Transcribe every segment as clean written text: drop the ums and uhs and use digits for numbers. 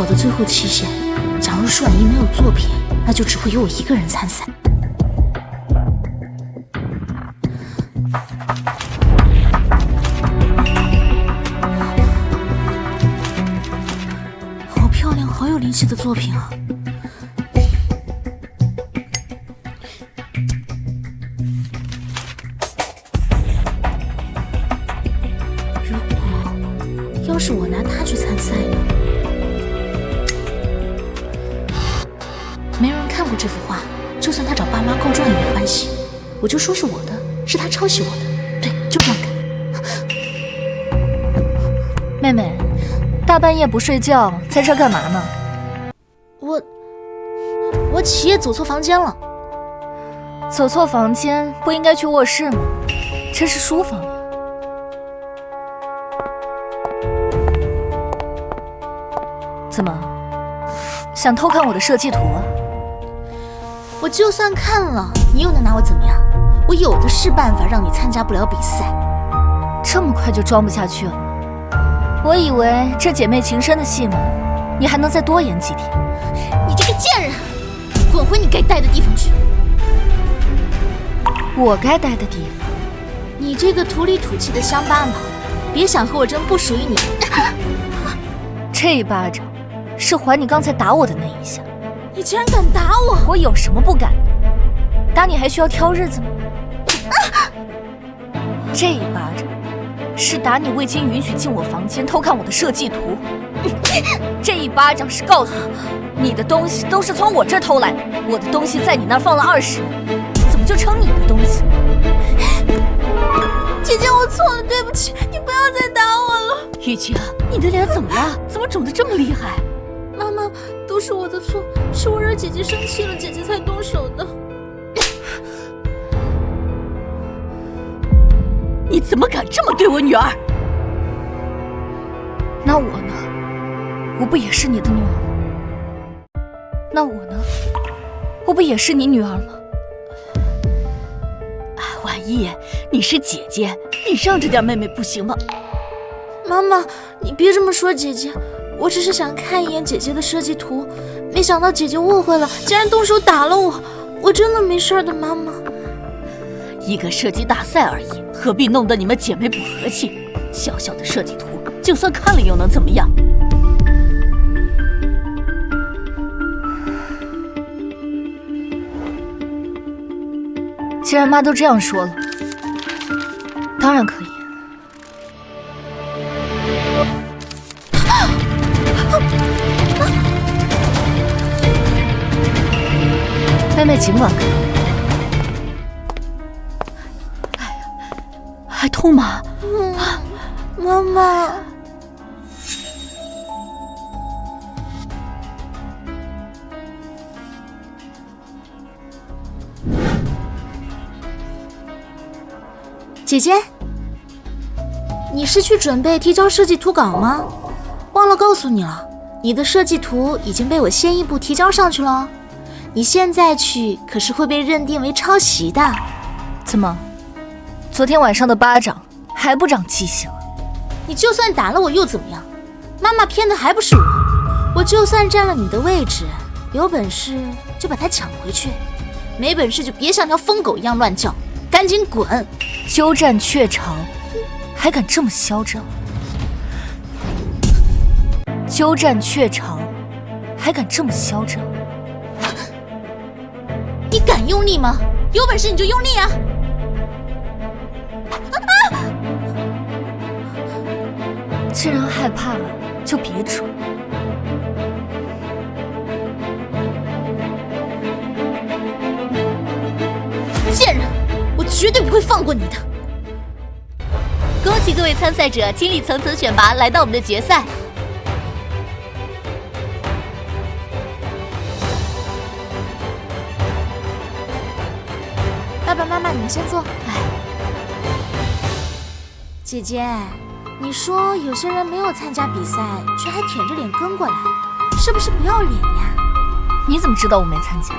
好的最后期限。假如舒婉怡没有作品，那就只会有我一个人参赛。好漂亮，好有灵气的作品啊！如果要是我拿它去参赛呢？没人看过这幅画，就算他找爸妈告状也没关系，我就说是我的，是他抄袭我的，对，就这样干。妹妹，大半夜不睡觉，在这干嘛呢？我起夜走错房间了。走错房间不应该去卧室吗？这是书房呀。怎么，想偷看我的设计图啊？我就算看了，你又能拿我怎么样？我有的是办法让你参加不了比赛。这么快就装不下去了？我以为这姐妹情深的戏码，你还能再多演几天。你这个贱人，滚回你该待的地方去！我该待的地方？你这个土里土气的乡巴佬，别想和我争不属于你。这一巴掌是还你刚才打我的那一下。你竟然敢打我！我有什么不敢？打你还需要挑日子吗？这一巴掌是打你未经允许进我房间偷看我的设计图。这一巴掌是告诉你，你的东西都是从我这儿偷来的，我的东西在你那儿放了20年，怎么就成你的东西？姐姐，我错了，对不起，你不要再打我了。雨晴，你的脸怎么了？怎么肿得这么厉害？妈妈，都是我的错，是我惹姐姐生气了，姐姐才动手的。你怎么敢这么对我女儿？那我呢？我不也是你的女儿吗？那我呢？我不也是你女儿吗？婉意，你是姐姐，你让着点妹妹不行吗？妈妈，你别这么说姐姐，我只是想看一眼姐姐的设计图，没想到姐姐误会了，竟然动手打了我。我真的没事的，妈妈。一个设计大赛而已，何必弄得你们姐妹不和气？小小的设计图，就算看了又能怎么样？既然妈都这样说了，当然可以。妹妹尽管看。哎呀，还痛吗？妈妈。姐姐，你是去准备提交设计图稿吗？忘了告诉你了，你的设计图已经被我先一步提交上去了。你现在去可是会被认定为抄袭的。怎么，昨天晚上的巴掌还不长记性啊？你就算打了我又怎么样？妈妈偏的还不是我。我就算占了你的位置，有本事就把它抢回去，没本事就别像条疯狗一样乱叫，赶紧滚！鸠占鹊巢，还敢这么嚣张？鸠占鹊巢，还敢这么嚣张？你敢用力吗？有本事你就用力啊！既然害怕了，就别装。贱人，我绝对不会放过你的！恭喜各位参赛者经历层层选拔，来到我们的决赛。爸爸妈妈，你们先坐。姐姐，你说有些人没有参加比赛，却还舔着脸跟过来，是不是不要脸呀？你怎么知道我没参加？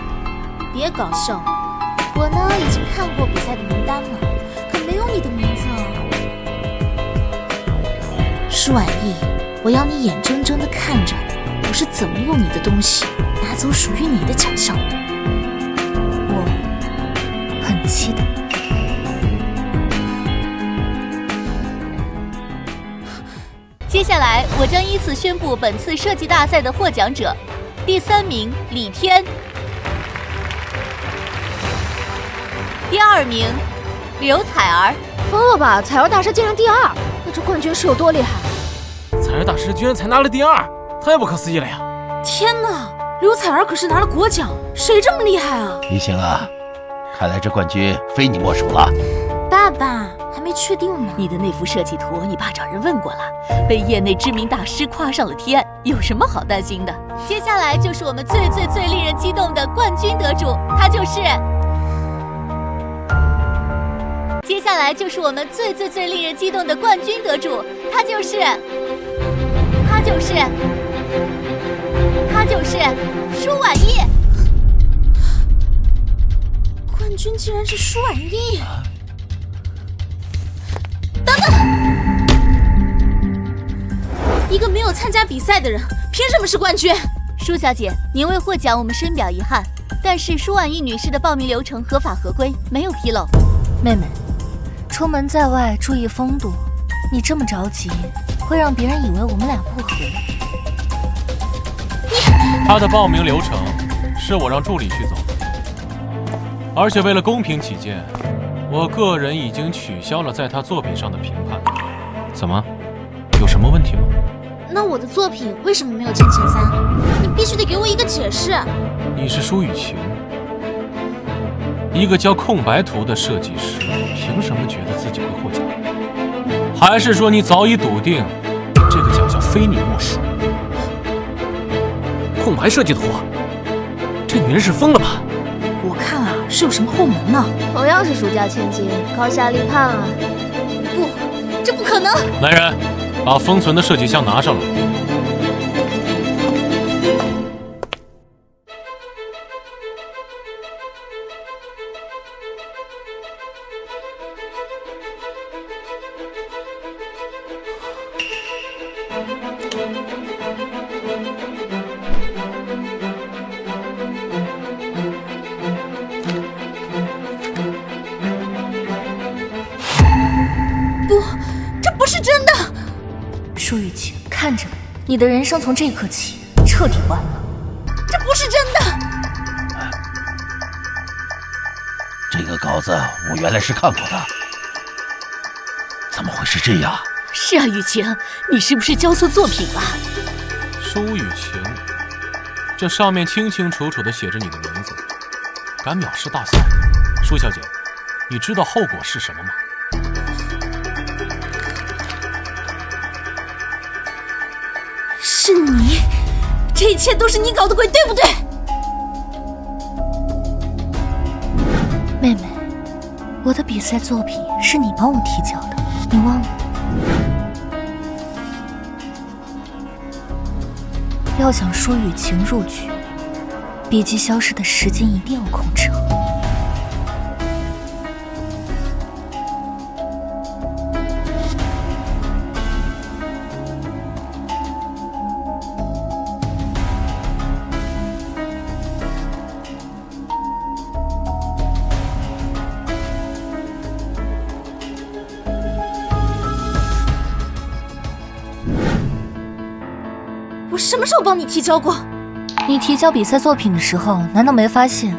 别搞笑，我呢已经看过比赛的名单了，可没有你的名字哦。舒婉意，我要你眼睁睁地看着我是怎么用你的东西拿走属于你的奖项的。我很期待。接下来，我将依次宣布本次设计大赛的获奖者。第3名李天，第2名刘彩儿。疯了吧！彩儿大师竟然第2，那这冠军是有多厉害？彩儿大师居然才拿了第2，太不可思议了呀！天哪，刘彩儿可是拿了国奖，谁这么厉害啊？一星啊，看来这冠军非你莫属了。爸爸还没确定呢。你的那幅设计图，你爸找人问过了，被业内知名大师夸上了天，有什么好担心的？接下来就是我们最令人激动的冠军得主，他就是。接下来就是我们最令人激动的冠军得主，他就是舒婉意。冠军竟然是舒婉意！一个没有参加比赛的人，凭什么是冠军？舒小姐，您未获奖，我们深表遗憾。但是舒婉意女士的报名流程合法合规，没有纰漏。妹妹，出门在外注意风度，你这么着急，会让别人以为我们俩不和。他的报名流程是我让助理去走的，而且为了公平起见，我个人已经取消了在他作品上的评判。怎么，有什么问题吗？那我的作品为什么没有进前3？你必须得给我一个解释。你是舒雨晴，一个教空白图的设计师，凭什么觉得自己会获奖？还是说你早已笃定这个奖项非你莫属？空白设计图，这女人是疯了吧？我看啊，是有什么后门呢？同样是蜀家千金，高下立判啊！不，这不可能！来人，把封存的设计箱拿上来。不，这不是真的！舒雨晴，看着你的人生从这一刻起彻底完了。这不是真的！这个稿子我原来是看过的，怎么会是这样？是啊，雨晴，你是不是交错作品了？舒雨晴，这上面清清楚楚地写着你的名字，敢藐视大赛，舒小姐，你知道后果是什么吗？是你，这一切都是你搞的鬼，对不对？妹妹，我的比赛作品是你帮我提交的，你忘了？要想舒雨晴入局，笔记消失的时间一定要控制好。我什么时候帮你提交过？你提交比赛作品的时候，难道没发现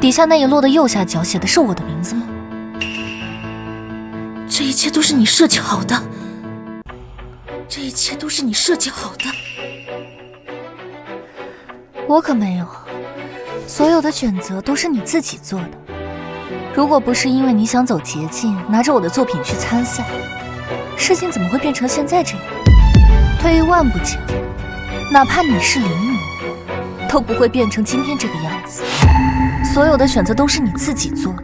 底下那一摞的右下角写的是我的名字吗？这一切都是你设计好的，这一切都是你设计好的。我可没有，所有的选择都是你自己做的。如果不是因为你想走捷径，拿着我的作品去参赛，事情怎么会变成现在这样？退一万步讲，哪怕你是林母，都不会变成今天这个样子。所有的选择都是你自己做的，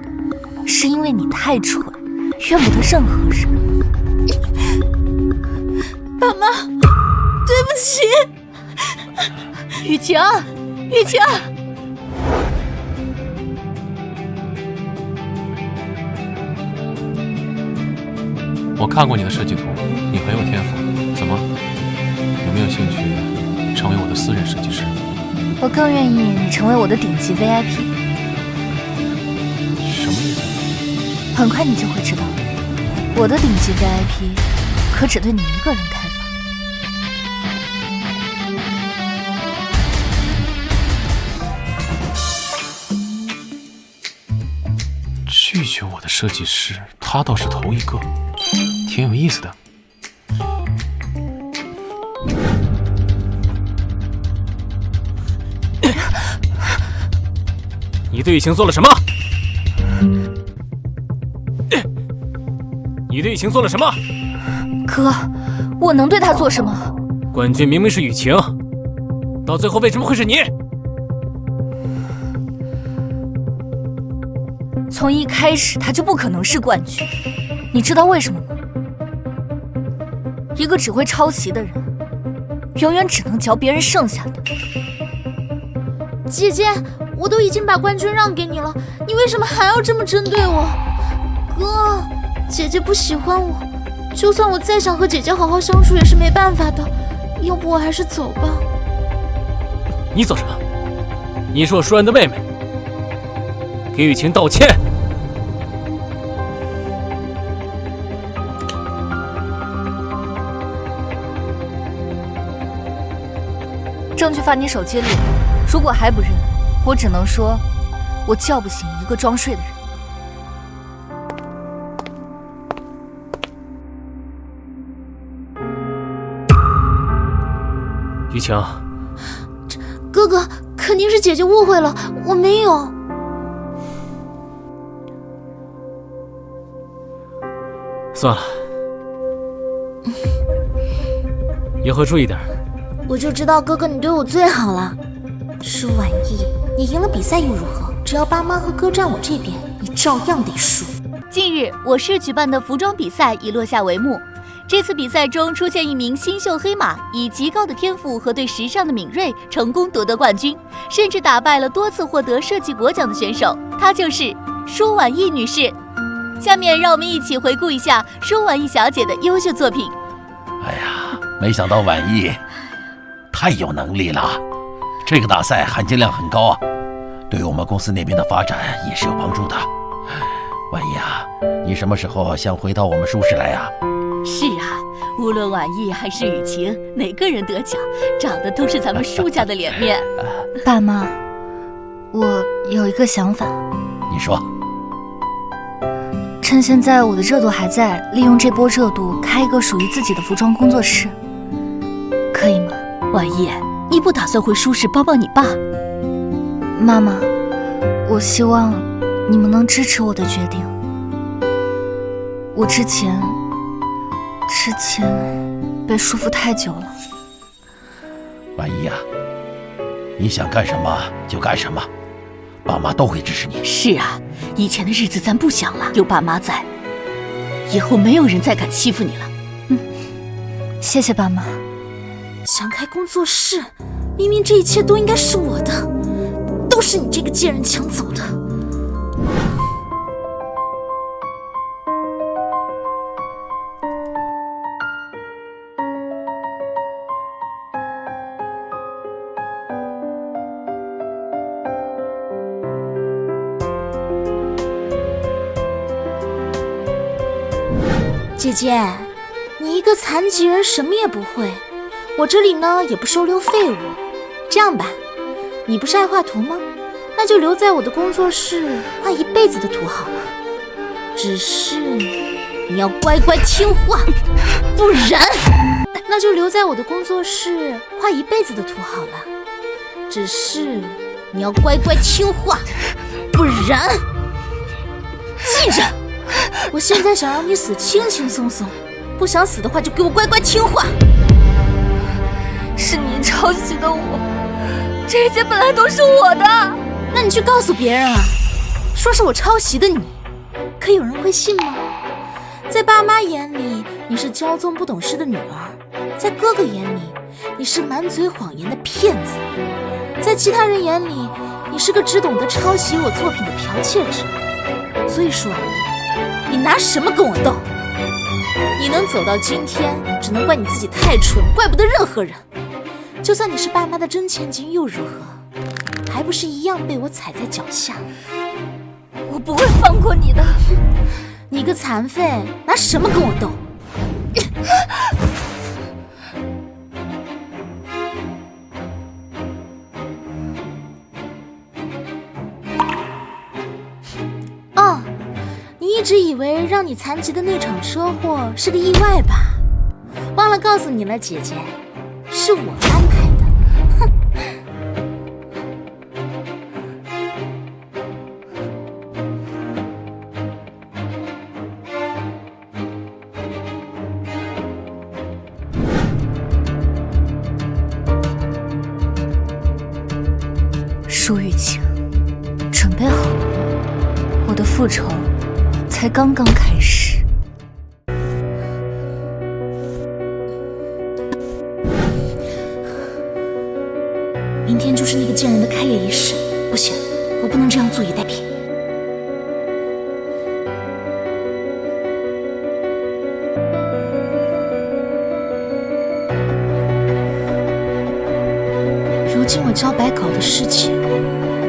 是因为你太蠢，怨不得任何人。爸妈，对不起。雨晴，雨晴，我看过你的设计图，你很有天赋，怎么，有没有兴趣成为我的私私人设计师。我更愿意你成为我的顶级 VIP。什么意思？很快你就会知道，我的顶级 VIP 可只对你一个人开放。拒绝我的设计师，他倒是头一个，挺有意思的。你对雨晴做了什么？你对雨晴做了什么？哥，我能对他做什么？冠军明明是雨晴，到最后为什么会是你？从一开始他就不可能是冠军，你知道为什么吗？一个只会抄袭的人，永远只能嚼别人剩下的。姐姐，我都已经把冠军让给你了，你为什么还要这么针对我？哥，姐姐不喜欢我，就算我再想和姐姐好好相处也是没办法的，要不我还是走吧。你走什么？你是我舒然的妹妹，给雨晴道歉。证据发你手机里，如果还不认，我只能说，我叫不醒一个装睡的人。雨晴，哥哥，肯定是姐姐误会了，我没有。算了，以后注意点。我就知道哥哥你对我最好了。舒婉意，你赢了比赛又如何？只要爸妈和哥站我这边，你照样得输。近日，我市举办的服装比赛已落下帷幕。这次比赛中出现一名新秀黑马，以极高的天赋和对时尚的敏锐，成功夺得冠军，甚至打败了多次获得设计国奖的选手。她就是舒婉意女士。下面让我们一起回顾一下舒婉意小姐的优秀作品。哎呀，没想到婉意太有能力了，这个大赛含金量很高啊，对我们公司那边的发展也是有帮助的。婉意啊，你什么时候想回到我们舒氏来啊？是啊，无论婉意还是雨晴，哪个人得奖，长的都是咱们舒家的脸面。爸妈，我有一个想法。你说。趁现在我的热度还在，利用这波热度开一个属于自己的服装工作室，可以吗？婉意，你不打算回舒氏帮帮你爸？妈妈，我希望你们能支持我的决定。我之前被束缚太久了。婉意啊，你想干什么就干什么，爸妈都会支持你。是啊，以前的日子咱不想了，有爸妈在，以后没有人再敢欺负你了。谢谢爸妈。想开工作室，明明这一切都应该是我的，都是你这个贱人抢走的。姐姐，你一个残疾人什么也不会，我这里呢也不收留废物。这样吧，你不是爱画图吗？那就留在我的工作室画一辈子的图好了。只是你要乖乖听话，不然那就留在我的工作室画一辈子的图好了。只是你要乖乖听话，不然记着，我现在想让你死轻轻松松，不想死的话就给我乖乖听话。是你抄袭的我，这一切本来都是我的。那你去告诉别人啊，说是我抄袭的你，可有人会信吗？在爸妈眼里，你是骄纵不懂事的女儿；在哥哥眼里，你是满嘴谎言的骗子；在其他人眼里，你是个只懂得抄袭我作品的剽窃者。所以舒婉意，你拿什么跟我斗？你能走到今天，只能怪你自己太蠢，怪不得任何人。就算你是爸妈的真千金又如何？还不是一样被我踩在脚下？我不会放过你的。你个残废，拿什么跟我斗？哦，你一直以为让你残疾的那场车祸是个意外吧？忘了告诉你了，姐姐，是我安排的。哼！舒雨晴，准备好了吗？我的复仇才刚刚开始。明天就是那个贱人的开业仪式，不行，我不能这样坐以待毙。如今我交白稿的事情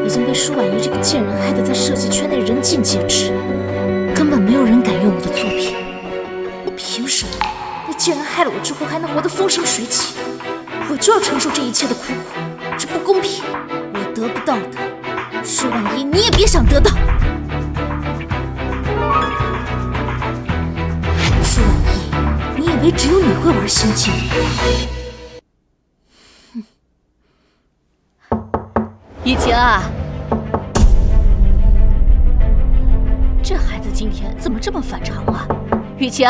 已经被舒婉仪这个贱人害得在设计圈内人尽皆知，根本没有人敢用我的作品。我凭什么？那贱人害了我之后还能活得风生水起，我就要承受这一切的苦苦，这不公平！我得不到的，舒婉仪你也别想得到。舒婉仪，你以为只有你会玩心机？雨晴啊，这孩子今天怎么这么反常啊？雨晴，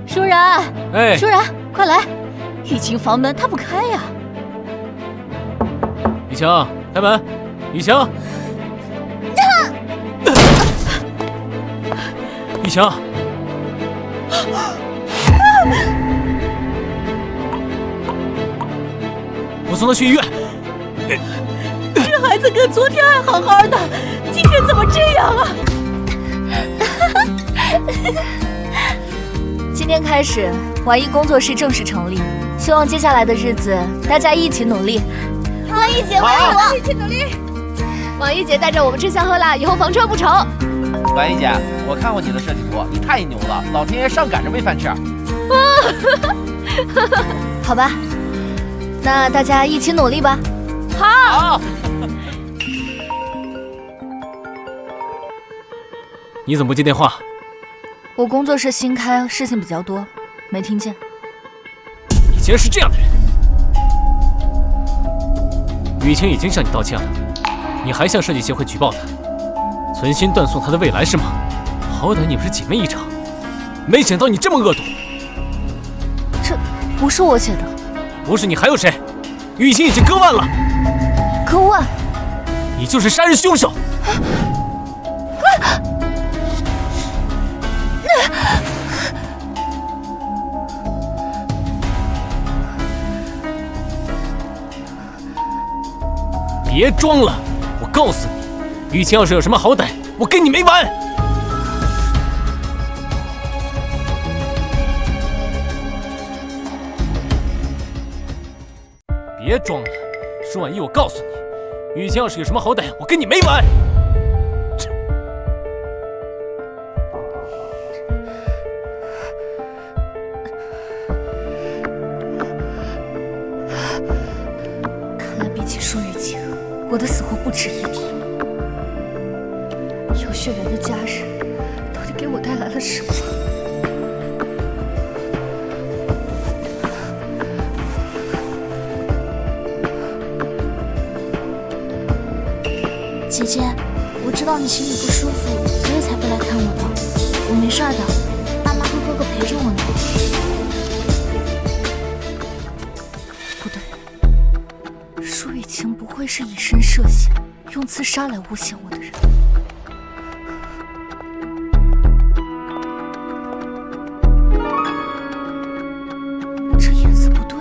舒然，哎，舒然，快来！雨晴房门他不开呀。雨晴，开门！雨晴，雨晴，我送他去医院。这孩子跟昨天还好好的，今天怎么这样啊？今天开始，婉仪工作室正式成立，希望接下来的日子大家一起努力。婉仪姐，一起努力！婉仪姐带着我们吃香喝辣，以后房车不愁。婉仪姐，我看过你的设计图，你太牛了，老天爷上赶着喂饭吃。好吧，那大家一起努力吧。好。你怎么不接电话？我工作室新开，事情比较多，没听见。你竟然是这样的人！雨晴已经向你道歉了，你还向设计协会举报他，存心断送他的未来是吗？好歹你们是姐妹一场，没想到你这么恶毒。这不是我写的。不是你还有谁？雨晴已经割腕了。割腕？你就是杀人凶手！别装了！我告诉你，雨晴要是有什么好歹，我跟你没完！别装了，舒婉仪，我告诉你，雨晴要是有什么好歹，我跟你没完！看来比起舒雨晴，我的死活不值一提。有血缘的家人，到底给我带来了什么？姐姐，我知道你心里不舒服，所以才不来看我的。我没事的，爸妈和哥哥陪着我呢。不对，舒雨晴不会是以身涉险，用自杀来诬陷我的人。这颜色不对。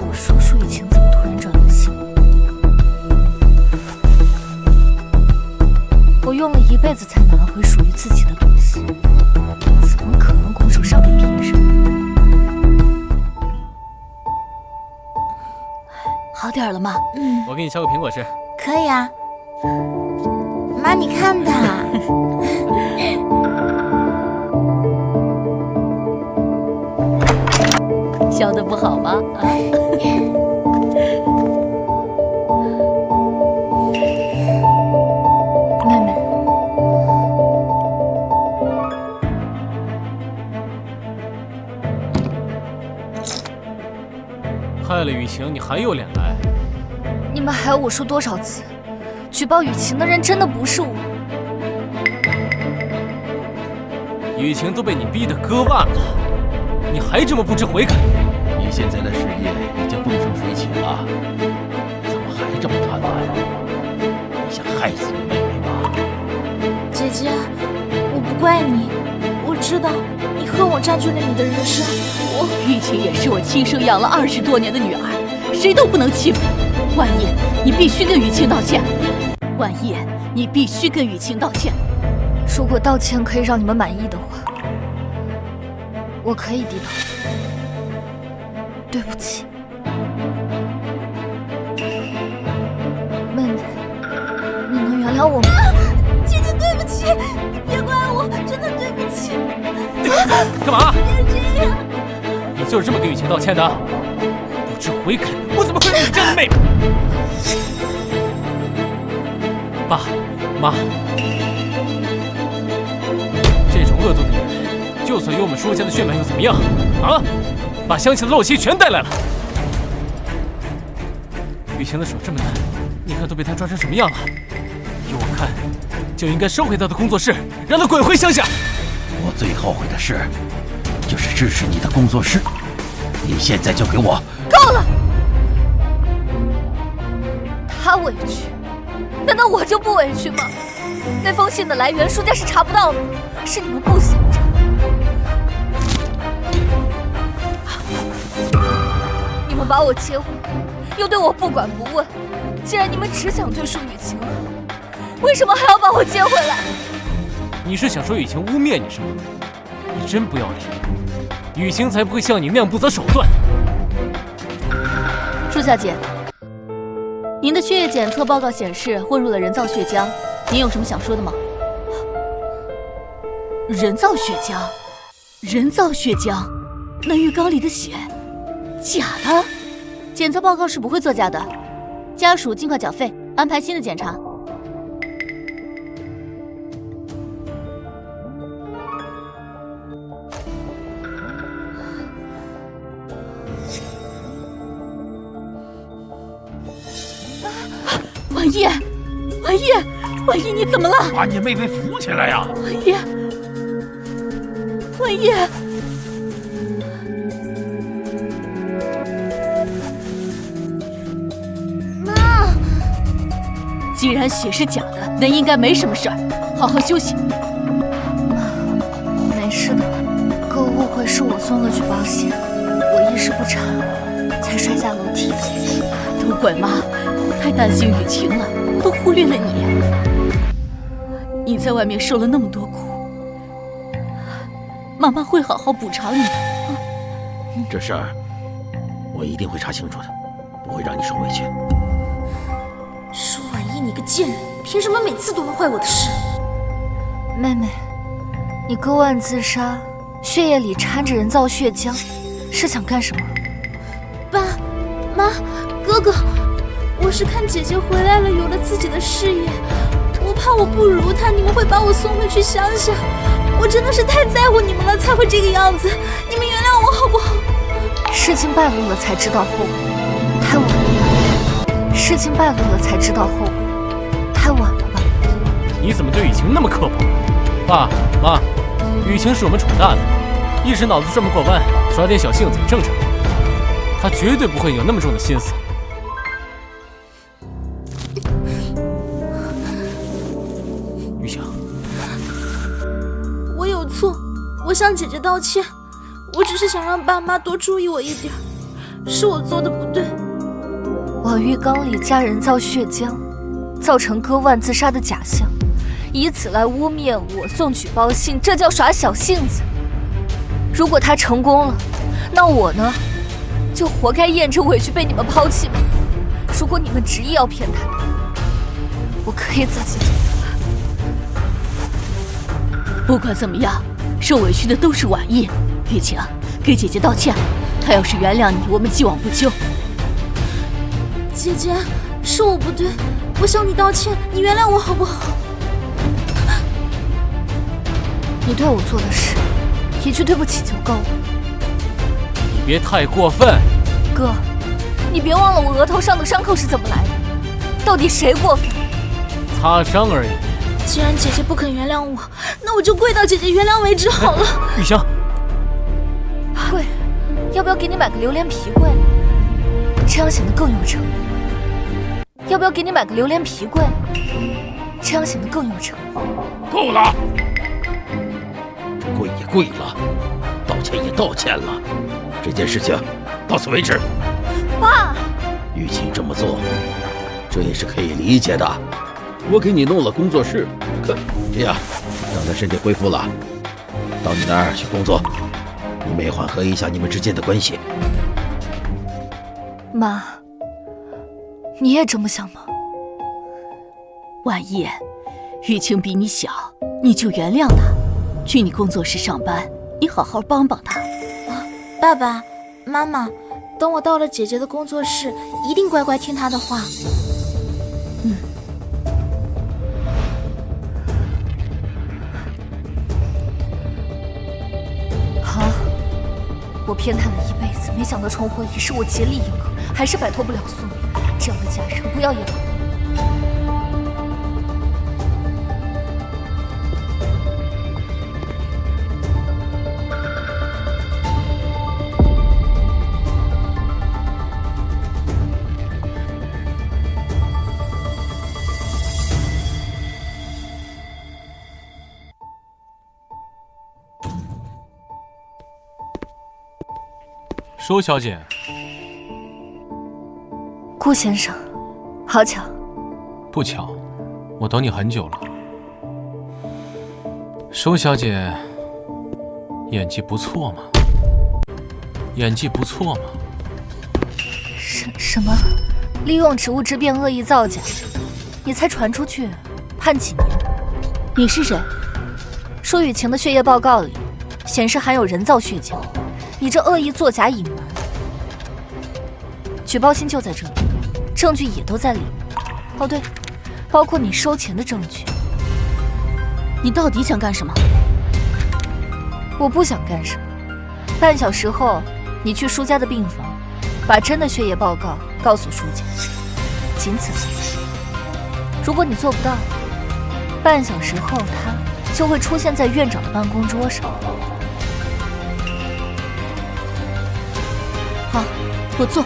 我说舒雨晴怎么突然转了性？拿回属于自己的东西，怎么可能拱手让给别人？好点了吗？我给你削个苹果吃。可以啊。妈，你看它。削的不好吗？啊，妹妹，害了雨晴，你还有脸来？你们还要我说多少次？举报雨晴的人真的不是我。雨晴都被你逼得割腕了，你还这么不知悔改？你现在的事业已经风生水起了，怎么还这么贪婪？你想害死你妹妹吗？姐姐，我不怪你，我知道你恨我占据了你的人生。玉晴也是我亲生养了20多年的女儿，谁都不能欺负。万叶，你必须跟雨晴道歉。万叶，你必须跟雨晴道歉。如果道歉可以让你们满意的话，我可以低头。对不起，妹妹，你能原谅我吗？姐姐，对不起，你别怪我，真的对不起。干嘛？别这样。你就是这么跟雨晴道歉的？不知悔改，我怎么会有你这样的妹妹？爸妈，这种恶毒的女人，就算有我们舒家的血脉又怎么样？啊！把乡亲的陋习全带来了。雨晴的手这么嫩，你看都被她抓成什么样了？依我看，就应该收回她的工作室，让她滚回乡下。我最后悔的事，就是支持你的工作室。你现在就给我够了！他委屈，难道我就不委屈吗？那封信的来源，舒家是查不到的，是你们不想查。你们把我接回，又对我不管不问。既然你们只想对舒雨晴好，为什么还要把我接回来？你是想说雨晴污蔑你是吗？你真不要脸！雨晴才不会像你那样不择手段。舒小姐，您的血液检测报告显示混入了人造血浆，您有什么想说的吗？人造血浆，人造血浆，那浴缸里的血，假的？检测报告是不会作假的，家属尽快缴费，安排新的检查。万叶，万叶，万叶，你怎么了？把你妹妹扶起来呀！万叶，万叶，妈，既然血是假的，那应该没什么事儿，好好休息。没事的，哥误会是我送了举报信，我意识不察，才摔下楼梯的。都怪妈，太担心雨晴了，都忽略了你。你在外面受了那么多苦，妈妈会好好补偿你的。这事儿我一定会查清楚的，不会让你受委屈。舒婉意，你个贱人，凭什么每次都能坏我的事？妹妹，你割腕自杀，血液里掺着人造血浆，是想干什么？爸妈，哥哥，我是看姐姐回来了，有了自己的事业，我怕我不如她，你们会把我送回去乡下。我真的是太在乎你们了，才会这个样子。你们原谅我好不好？事情败露了才知道后悔，太晚了。事情败露了才知道后悔，太晚了吧？你怎么对雨晴那么刻薄？爸妈，雨晴是我们宠大的，一时脑子转不过弯，耍点小性子也正常。她绝对不会有那么重的心思。雨晴，我有错，我向姐姐道歉。我只是想让爸妈多注意我一点，是我做的不对。往浴缸里加人造血浆，造成割腕自杀的假象，以此来污蔑我，送举报信，这叫耍小性子。如果他成功了，那我呢，就活该咽着委屈被你们抛弃吧。如果你们执意要骗他，我可以自己走的。不管怎么样，受委屈的都是婉意。雨晴，给姐姐道歉，她要是原谅你，我们既往不咎。姐姐，是我不对，我向你道歉，你原谅我好不好？你对我做的事，一句对不起就够了。你别太过分。哥，你别忘了我额头上的伤口是怎么来的，到底谁过分？擦伤而已。既然姐姐不肯原谅我，那我就跪到姐姐原谅为止好了。雨晴，跪，要不要给你买个榴莲皮跪？这样显得更有诚意。要不要给你买个榴莲皮跪？这样显得更有诚意。够了，跪也跪了，道歉也道歉了，这件事情到此为止。爸，雨晴这么做，这也是可以理解的。我给你弄了工作室，这样，等他身体恢复了，到你那儿去工作，你们也缓和一下你们之间的关系。妈，你也这么想吗？婉意，雨晴比你小，你就原谅她，去你工作室上班，你好好帮帮她。爸爸妈妈，等我到了姐姐的工作室，一定乖乖听她的话。好，我偏袒了一辈子，没想到重婚已是我竭力迎合，还是摆脱不了宿命。这样的家人不要也罢。舒小姐，顾先生，好巧。不巧，我等你很久了。舒小姐，演技不错嘛？演技不错嘛？什么？利用职务之便恶意造假，你才传出去，判几年？你是谁？舒雨晴的血液报告里显示含有人造血浆。你这恶意作假隐瞒，举报信就在这里，证据也都在里面。哦对，包括你收钱的证据。你到底想干什么？我不想干什么。半小时后，你去舒家的病房，把真的血液报告告诉舒家，仅此而已。如果你做不到，半小时后他就会出现在院长的办公桌上。好，我做。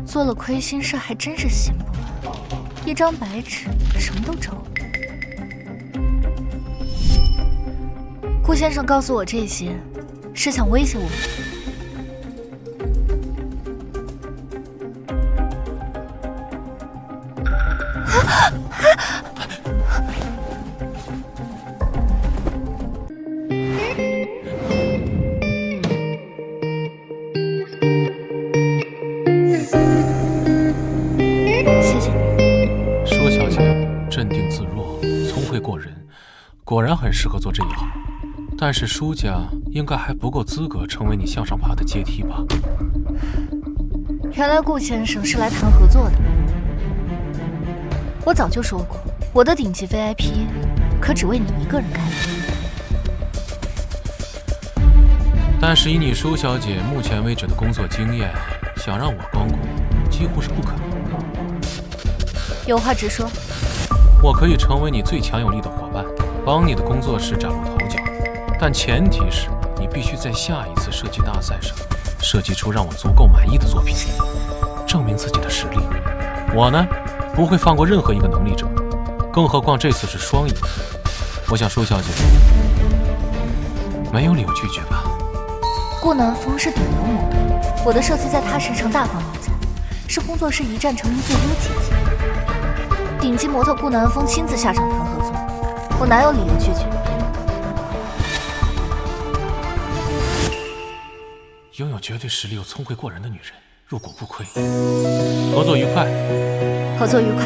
做了亏心事还真是心不完，一张白纸什么都找我。顾先生告诉我这些，是想威胁我吗？谢谢你。舒小姐镇定自若，聪慧过人，果然很适合做这一行。但是舒家应该还不够资格成为你向上爬的阶梯吧？原来顾先生是来谈合作的。我早就说过，我的顶级 VIP 可只为你一个人开。但是以你舒小姐目前为止的工作经验，想让我光顾，几乎是不可能的。有话直说。我可以成为你最强有力的伙伴，帮你的工作室崭露头角，但前提是你必须在下一次设计大赛上设计出让我足够满意的作品，证明自己的实力。我呢，不会放过任何一个能力者，更何况这次是双赢。我想舒小姐没有理由拒绝吧？顾南风是顶流模特，我的设计在他身上大放异彩，是工作室一战成名最优契机。顶级模特顾南风亲自下场谈合作，我哪有理由拒绝？拥有绝对实力又聪慧过人的女人，入股不亏。合作愉快。合作愉快。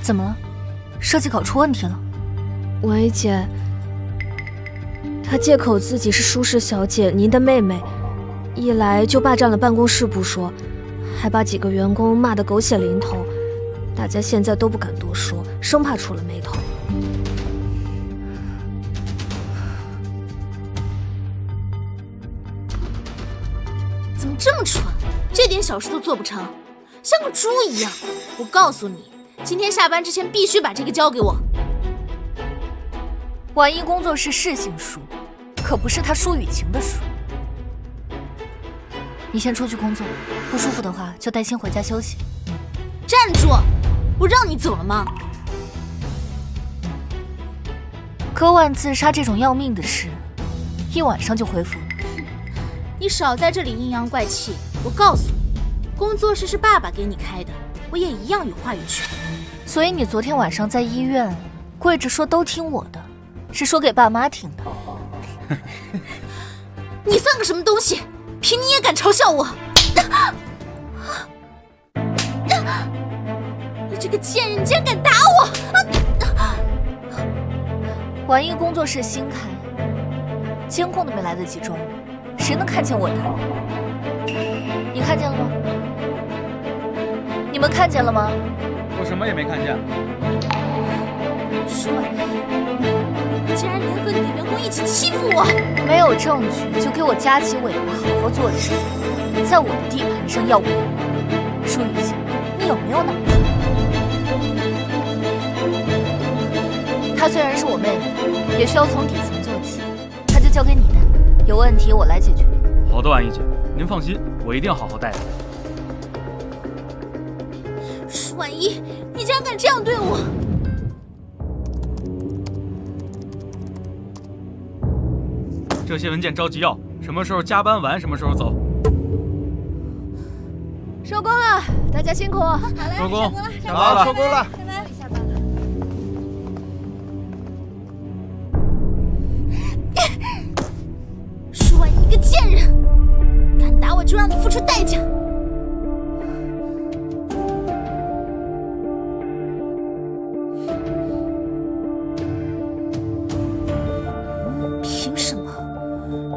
怎么了？设计稿出问题了？婉仪姐，她借口自己是舒氏小姐，您的妹妹，一来就霸占了办公室不说，还把几个员工骂得狗血淋头，大家现在都不敢多说，生怕出了眉头。怎么这么蠢？这点小事都做不成，像个猪一样！我告诉你，今天下班之前必须把这个交给我。婉一工作室是姓舒，可不是他舒雨晴的舒。你先出去工作，不舒服的话就带薪回家休息。站住！我让你走了吗？割腕自杀这种要命的事，一晚上就恢复了。你少在这里阴阳怪气！我告诉你，工作室是爸爸给你开的，我也一样有话语权。所以你昨天晚上在医院跪着说都听我的，是说给爸妈听的。你算个什么东西？凭你也敢嘲笑我？你这个贱人，你竟然敢打我！婉一工作室新开，监控都没来得及装，谁能看见我打你？你看见了吗？你们看见了吗？我什么也没看见。舒婉一，你竟然联合你的员工一起欺负我！没有证据就给我夹起尾巴好好做人，在我的地盘上耀武扬威。舒雨晴，你有没有脑子？她虽然是我妹妹，也需要从底层做起，她就交给你的，有问题我来解决。好的，婉一姐，您放心，我一定好好待她。舒婉一，你竟然敢这样对我！这些文件着急要，什么时候加班完什么时候走。收工了，大家辛苦。好嘞，收工，下班了，收工了。下班了。舒婉一，你个贱人，敢打我就让你付出代价。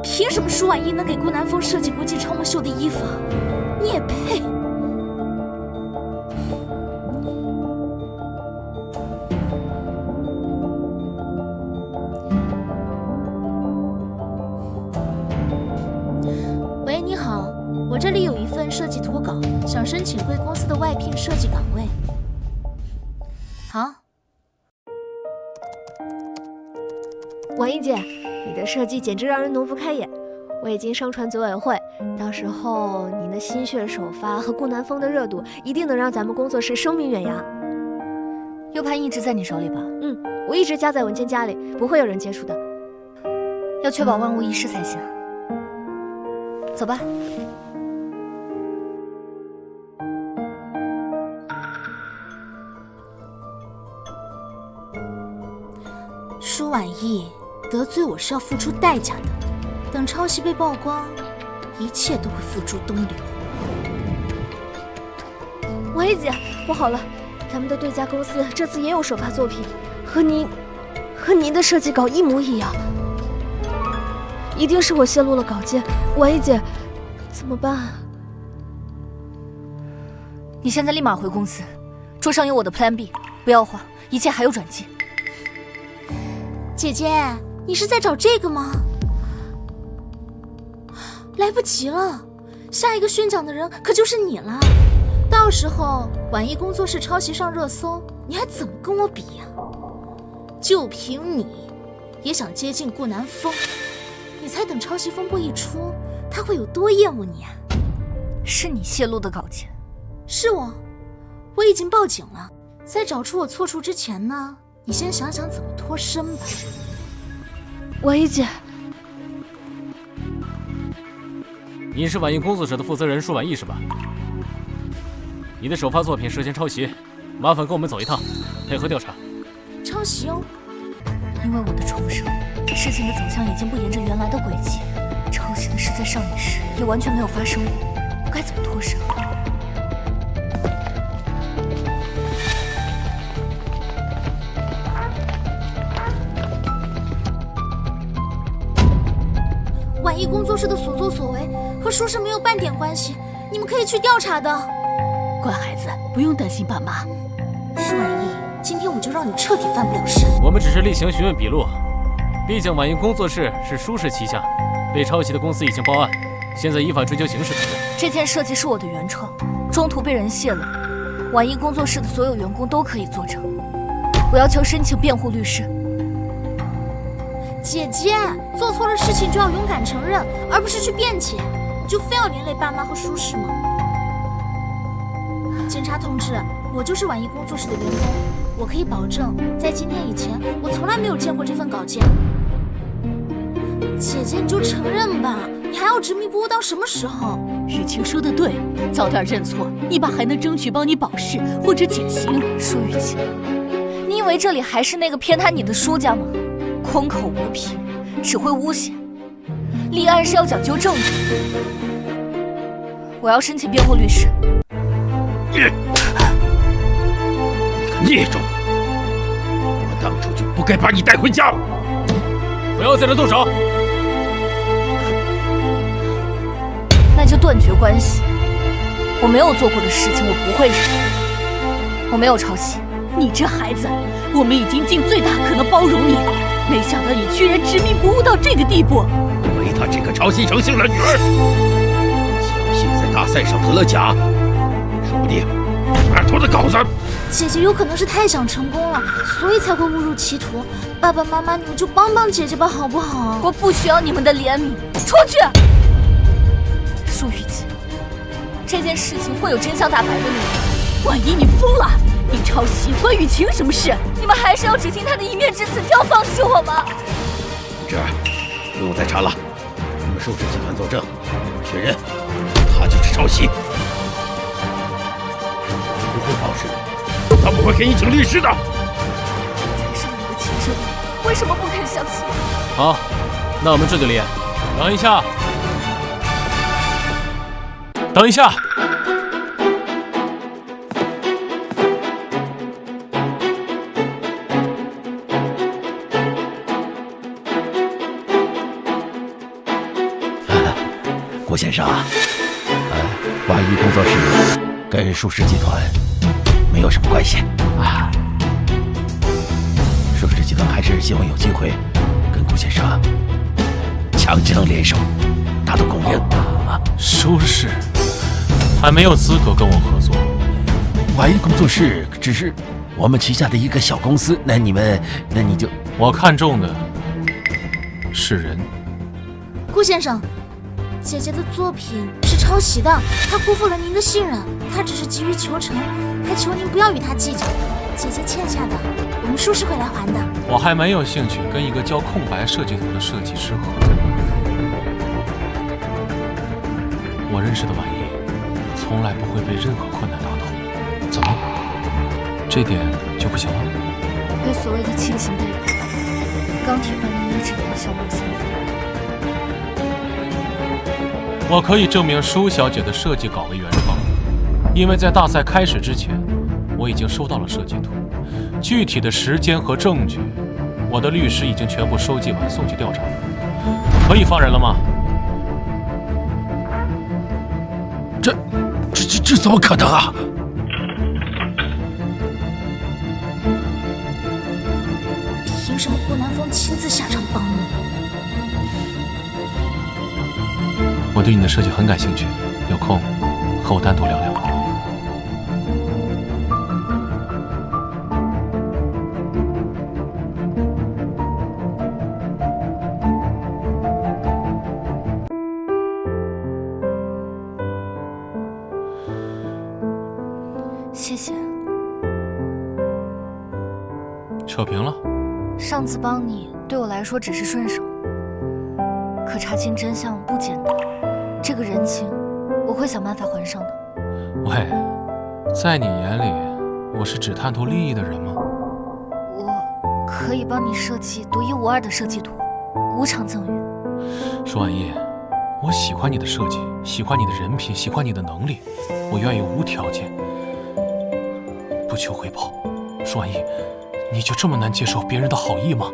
凭什么舒婉一能给顾南风设计国际超模秀的衣服啊？你也配？喂，你好，我这里有一份设计图稿，想申请贵公司的外聘设计岗位。好。婉一姐，你的设计简直让人挪不开眼。我已经上传组委会，到时候你的心血首发和顾南风的热度，一定能让咱们工作室声名远扬。 U 盘一直在你手里吧？我一直夹在文件夹里，不会有人接触的。要确保万无一失才行。走吧。舒婉意得罪我是要付出代价的。等抄袭被曝光，一切都会付诸东流。婉意姐，不好了！ 咱们的对家公司这次也有首发作品，和您的设计稿一模一样，一定是我泄露了稿件。婉意姐，怎么办啊？你现在立马回公司，桌上有我的 Plan B， 不要慌，一切还有转机。姐姐，你是在找这个吗？来不及了，下一个宣讲的人可就是你了。 到时候婉意工作室抄袭上热搜，你还怎么跟我比呀？就凭你，也想接近顾南风。你猜等抄袭风波一出，他会有多厌恶你啊？是你泄露的稿件？是我已经报警了。在找出我错处之前呢，你先想想怎么脱身吧。婉仪姐，你是婉映工作室的负责人舒婉意是吧？你的首发作品涉嫌抄袭，麻烦跟我们走一趟，配合调查。抄袭哦？因为我的重生，事情的走向已经不沿着原来的轨迹。抄袭的事在上一世也完全没有发生过，我该怎么脱身？婉意工作室的所作所为和舒适没有半点关系，你们可以去调查的。乖孩子，不用担心爸妈。舒婉意，今天我就让你彻底翻不了身。我们只是例行询问笔录，毕竟婉映工作室是舒适旗下，被抄袭的公司已经报案，现在依法追究刑事责任。这件设计是我的原创，中途被人泄露，婉映工作室的所有员工都可以作证。我要求申请辩护律师。姐姐，做错了事情就要勇敢承认，而不是去辩解。你就非要连累爸妈和舒适吗？警察同志，我就是婉意工作室的员工，我可以保证，在今天以前，我从来没有见过这份稿件。姐姐，你就承认吧，你还要执迷不悟到什么时候？雨晴说的对，早点认错，一爸还能争取帮你保释或者减刑。舒雨晴，你以为这里还是那个偏袒你的舒家吗？空口无凭，只会诬陷。立案是要讲究证据。我要申请辩护律师。你个孽种！我当初就不该把你带回家。不要在这动手！那就断绝关系。我没有做过的事情，我不会忍。我没有抄袭。你这孩子，我们已经尽最大可能包容你，没想到你居然执迷不悟到这个地步。为他这个抄袭成性的女儿，侥幸在大赛上得了奖，说不定满头的稿子。姐姐有可能是太想成功了，所以才会误入歧途。爸爸妈妈，你们就帮帮姐姐吧，好不好？我不需要你们的怜悯，出去！舒雨晴，这件事情会有真相大白的那天。婉仪，你疯了！你抄袭关雨晴什么事？你们还是要只听他的一面之词，就要放弃我吗？同志，不用再查了，你们舒氏集团作证，确认他就是抄袭。不会保释，他不会给你请律师的。才是你的亲生女，为什么不肯相信我？好，那我们这就立案。等一下，等一下。顾先生，婉意工作室跟舒氏集团没有什么关系啊。舒氏集团还是希望有机会跟顾先生强强联手，打到共赢啊。舒氏还没有资格跟我合作。婉意工作室只是我们旗下的一个小公司，那你就……我看中的是人。顾先生，姐姐的作品是抄袭的，她辜负了您的信任，她只是急于求成，还求您不要与她计较。姐姐欠下的，我们舒氏会来还的。我还没有兴趣跟一个教空白设计图的设计师合作。我认识的婉意，从来不会被任何困难打倒。怎么，这点就不行了？被所谓的亲情背叛，钢铁般的意志要消磨三分。我可以证明舒小姐的设计稿为原创，因为在大赛开始之前，我已经收到了设计图，具体的时间和证据，我的律师已经全部收集完，送去调查。可以放人了吗？这怎么可能啊！凭什么顾南风亲自下场帮你？我对你的设计很感兴趣，有空和我单独聊聊。谢谢。扯平了。上次帮你对我来说只是顺手，可查清真相不简单，这个人情我会想办法还上的。喂，在你眼里，我是只贪图利益的人吗？我可以帮你设计独一无二的设计图，无偿赠与。舒婉意，我喜欢你的设计，喜欢你的人品，喜欢你的能力，我愿意无条件，不求回报。舒婉意，你就这么难接受别人的好意吗？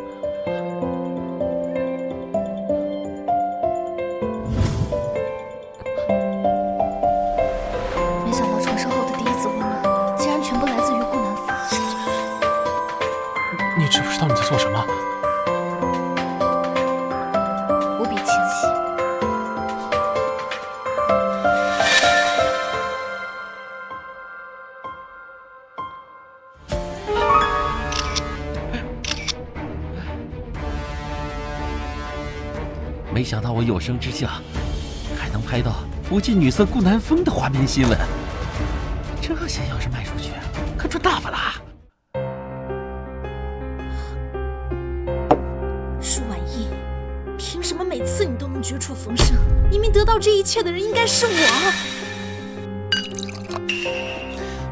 没想到重生后的第一次温暖，竟然全部来自于顾南风。你知不知道你在做什么？无比清晰。没想到我有生之下还能拍到不近女色顾南风的花边新闻，这些要是卖出去，可赚大发了。舒婉意，凭什么每次你都能绝处逢生？明明得到这一切的人应该是我。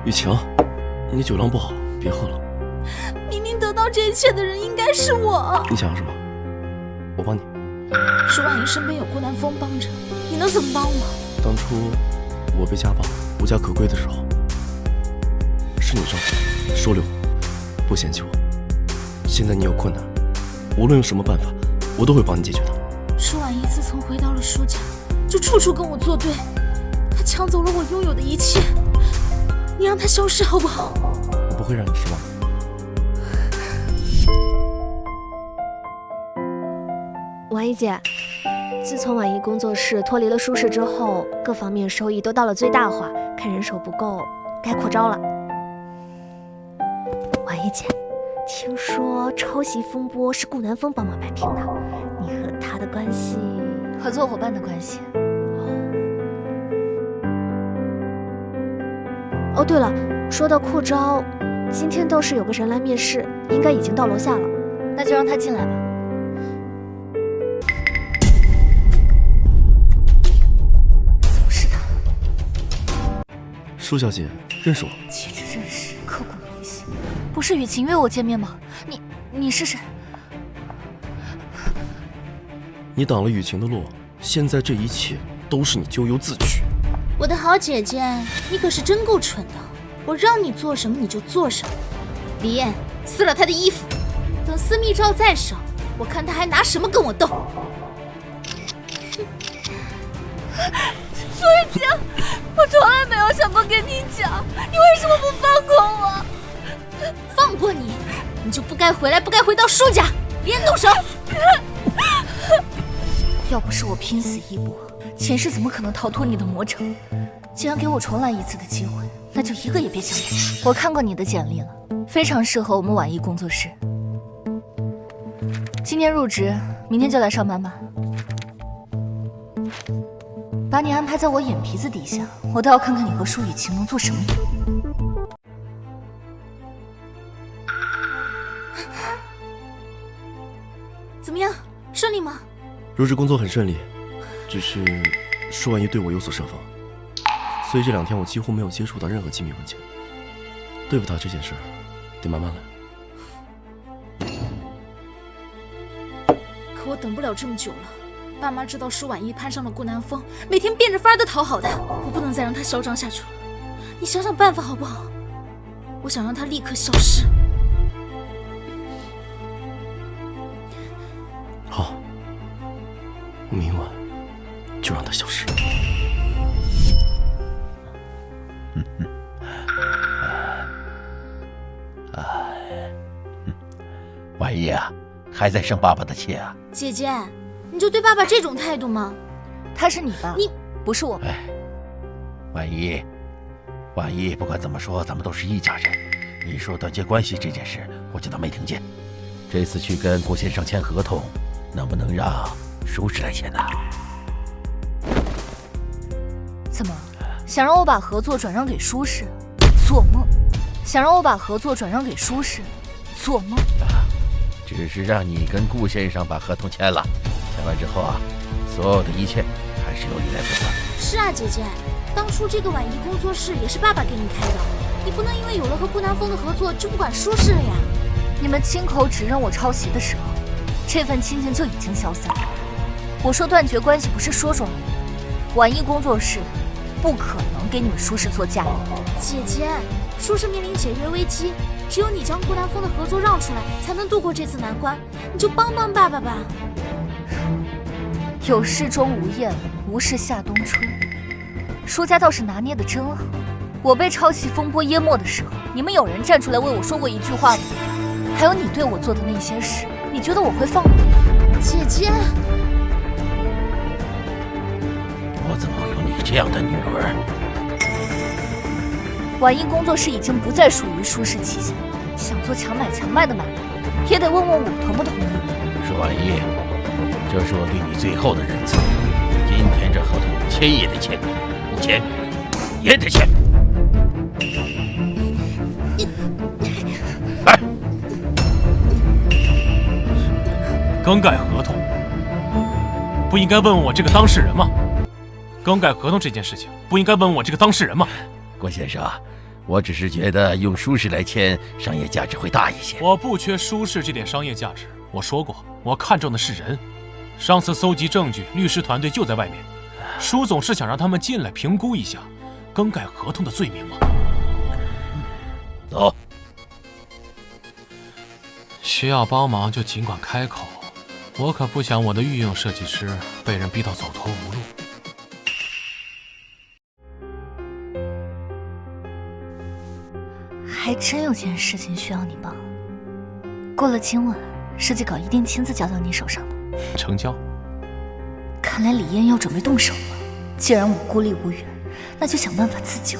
雨晴，你酒量不好，别喝了。明明得到这一切的人应该是我。你想要什么？我帮你。舒婉意身边有顾南风帮着，你能怎么帮我？当初我被家暴、无家可归的时候，是你照顾、收留我，不嫌弃我。现在你有困难，无论用什么办法，我都会帮你解决的。舒婉意自从回到了舒家，就处处跟我作对，她抢走了我拥有的一切。你让她消失好不好？我不会让你失望。婉意姐，自从婉意工作室脱离了舒适之后，各方面收益都到了最大化，看人手不够，该扩招了。婉意姐，听说抄袭风波是顾南风帮忙摆平的，你和他的关系？合作伙伴的关系。哦，对了，说到扩招，今天倒是有个人来面试，应该已经到楼下了。那就让他进来吧。舒小姐，认识我？岂止认识，刻骨铭心。不是雨晴约我见面吗？你是谁？你挡了雨晴的路，现在这一切都是你咎由自取。我的好姐姐，你可是真够蠢的，我让你做什么你就做什么。李艳，撕了她的衣服，等私密照再上，我看她还拿什么跟我斗。苏雨晴，我从来没有想过跟你讲，你为什么不放过我？放过你，你就不该回来，不该回到舒家。李艳，动手！要不是我拼死一搏，前世怎么可能逃脱你的魔掌？既然给我重来一次的机会，那就一个也别想留。我看过你的简历了，非常适合我们婉意工作室。今天入职，明天就来上班吧。把你安排在我眼皮子底下，我倒要看看你和舒雨晴能做什么样。怎么样，顺利吗？入职工作很顺利，只是舒婉意对我有所设防，所以这2天我几乎没有接触到任何机密文件。对付他这件事，得慢慢来。可我等不了这么久了。爸妈知道舒婉意攀上了顾南风，每天变着法儿的讨好他，我不能再让他嚣张下去了。你想想办法好不好？我想让他立刻消失。好，我明晚就让他消失。婉意啊，还在生爸爸的气啊？姐姐，你就对爸爸这种态度吗？他是你爸，你不是我。婉意，不管怎么说，咱们都是一家人。你说断绝关系这件事，我就当没听见。这次去跟顾先生签合同，能不能让舒适来签呢？怎么想让我把合作转让给舒适？做梦！想让我把合作转让给舒氏，做梦！只是让你跟顾先生把合同签了，签完之后啊，所有的一切还是由你来负责。是啊，姐姐，当初这个婉仪工作室也是爸爸给你开的，你不能因为有了和顾南风的合作就不管舒氏了呀。你们亲口指认我抄袭的时候，这份亲情就已经消散了。我说断绝关系不是说说而已，婉仪工作室不可能给你们舒氏做嫁衣。姐姐，舒氏面临解约危机，只有你将顾南风的合作让出来，才能度过这次难关。你就帮帮爸爸吧。有事钟无艳，无事夏冬春。舒家倒是拿捏得真好。我被抄袭风波淹没的时候，你们有人站出来为我说过一句话吗？还有你对我做的那些事，你觉得我会放过你？姐姐，我怎么会有你这样的女儿？婉仪工作室已经不再属于舒氏旗下，想做强买强卖的买卖，也得问问我同不同意。是婉仪，这是我对你最后的认错。今天这合同签也得签，不签也得签。来，更改合同，不应该问问我这个当事人吗？更改合同这件事情，不应该问问我这个当事人吗？郭先生，我只是觉得用舒氏来签，商业价值会大一些。我不缺舒氏这点商业价值，我说过，我看重的是人。上次搜集证据，律师团队就在外面，舒总是想让他们进来评估一下更改合同的罪名吗？走。需要帮忙就尽管开口，我可不想我的御用设计师被人逼到走投无路。还真有件事情需要你帮。过了今晚，设计稿一定亲自交到你手上的。成交。看来李嫣要准备动手了。既然我孤立无援，那就想办法自救。